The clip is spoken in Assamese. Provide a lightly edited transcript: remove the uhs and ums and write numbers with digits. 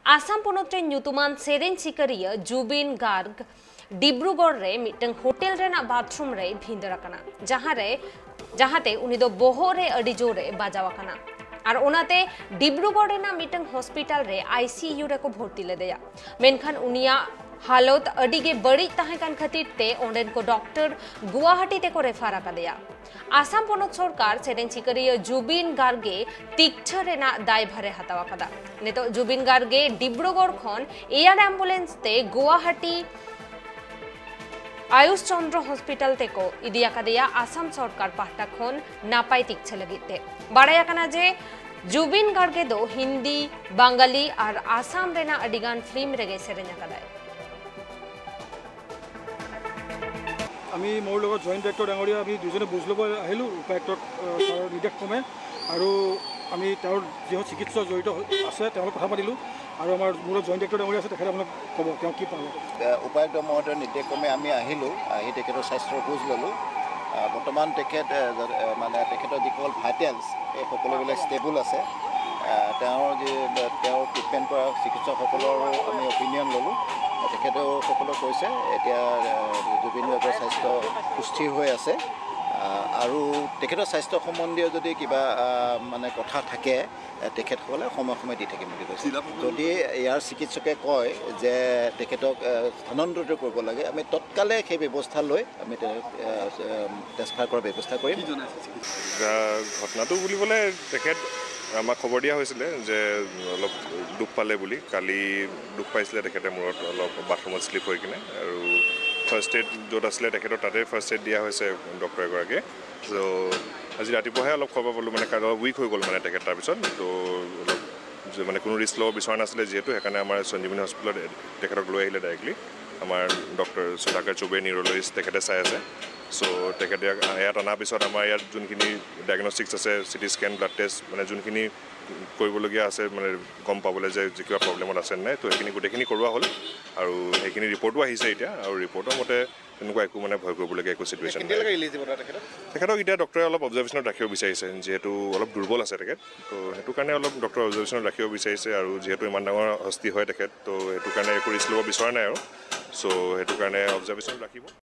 आसाम पोनोत्रे न्यूतुमान सेरेन सिकरिया जुबीन गार्ग डिब्रुगढ़ रे मिटंग होटल रेना बाथरूम रे भिंदराकना जहाते उनी दो बोहर रे अडी जोरे बाजावाकना और उनाते डिब्रुगढ़ रेना मिटंग हॉस्पिटल रे आईसीयू रे को भर्ती ले दिया मेनखान उनिया हालत अडिगे बड़ी तहकान खातिर ते ओंडेन को डॉक्टर गुवाहाटी ते को रेफर का दिया आसाम पोनोत सरकार सेरेन सिकरिया जुबीन गार्गे तिक्छ रेना दाय भरे हतावा कदा नेतो जुबीन गार्गे डिब्रुगढ़ खन एयर एम्बुलेंस ते गुवाहाटी आयुष चंद्र हॉस्पिटल ते को इदिया कदिया आसाम सरकार पाहटा खन नापाई तिक्छ लगिते बाड़ाया कना जे जुबीन गार्गे दो हिंदी बांगाली और आसाम रेना अडिगान फिल्म रेगे सेरेना कदाय আমি মোৰ লগত জয়েন্ট ডাইৰেক্টৰ ডাঙৰীয়া আমি দুজনে বুজ ল'ব আহিলোঁ উপায়ুক্তৰ নিৰ্দেশ ক্ৰমে আৰু আমি তেওঁৰ যিহত চিকিৎসক জড়িত আছে তেওঁলোক কথা পাতিলোঁ আৰু আমাৰ মোৰ জয়েন্ট ডাইৰেক্টৰ ডাঙৰীয়া আছে তেখেতে আপোনাক ক'ব তেওঁ কি পালে উপায়ুক্ত মহোদয়ৰ নিৰ্দেশ ক্ৰমে আমি আহিলোঁ আহি তেখেতৰ স্বাস্থ্যৰ বুজ ল'লোঁ বৰ্তমান তেখেত মানে তেখেতৰ যিসকল ভাইটেলছ এই সকলোবিলাক ষ্টেবল আছে তেওঁৰ ট্ৰিটমেণ্ট কৰা চিকিৎসকসকলৰো আমি অপিনিয়ন ল'লোঁ তেখেতেও সকলো কৈছে এতিয়া জুবিন গাৰ্গৰ স্বাস্থ্য সুস্থিৰ হৈ আছে আৰু তেখেতৰ স্বাস্থ্য সম্বন্ধীয় যদি কিবা মানে কথা থাকে তেখেতসকলে সময় দি থাকিম বুলি কৈছে যদি ইয়াৰ চিকিৎসকে কয় যে তেখেতক স্থানান্তৰিত কৰিব লাগে আমি তৎকালে সেই ব্যৱস্থা লৈ আমি ট্ৰেন্সফাৰ কৰাৰ ব্যৱস্থা কৰিম ঘটনাটো বুলিবলৈ তেখেত আমাক খবৰ দিয়া হৈছিলে যে অলপ দুখ পালে বুলি কালি দুখ পাইছিলে তেখেতে মূৰত অলপ বাথৰুমত স্লিপ হৈ কিনে আৰু ফাৰ্ষ্ট এড য'ত আছিলে তেখেতৰ তাতে ফাৰ্ষ্ট এড দিয়া হৈছে ডক্টৰ এগৰাকীয়ে চ' আজি ৰাতিপুৱাহে অলপ খবৰ পালোঁ মানে অলপ উইক হৈ গ'ল মানে তেখেত তাৰপিছত ত' অলপ মানে কোনো ৰিস্ক ল'ব বিচৰা নাছিলে যিহেতু সেইকাৰণে আমাৰ সঞ্জীৱনী হস্পিটেলত তেখেতক লৈ আহিলে ডাইৰেক্টলি আমাৰ ডক্টৰ সুধাকৰ চৌবে নিউৰলজিষ্ট তেখেতে চাই আছে চ' তেখেতে ইয়াত অনাৰ পিছত আমাৰ ইয়াত যোনখিনি ডায়েগনষ্টিক্স আছে চিটি স্কেন ব্লাড টেষ্ট মানে যোনখিনি কৰিবলগীয়া আছে মানে গম পাবলৈ যে কিবা প্ৰব্লেমত আছে নাই তো সেইখিনি গোটেইখিনি কৰোৱা হ'ল আৰু সেইখিনি ৰিপৰ্টো আহিছে এতিয়া আৰু ৰিপৰ্টৰ মতে তেনেকুৱা একো মানে ভয় কৰিবলগীয়া একো চিটুৱেশ্যন তেখেতক এতিয়া ডক্টৰে অলপ অবজাৰ্ভেশ্যনত ৰাখিব বিচাৰিছে যিহেতু অলপ দুৰ্বল আছে তেখেত তো সেইটো কাৰণে অলপ ডক্টৰ অবজাৰ্ভেশ্যনত ৰাখিব বিচাৰিছে আৰু যিহেতু ইমান ডাঙৰ হস্তি হয় তেখেত তো সেইটো কাৰণে একো ৰিস্ক ল'ব বিচৰা নাই আৰু চ' সেইটো কাৰণে অবজাৰ্ভেশ্যনত ৰাখিব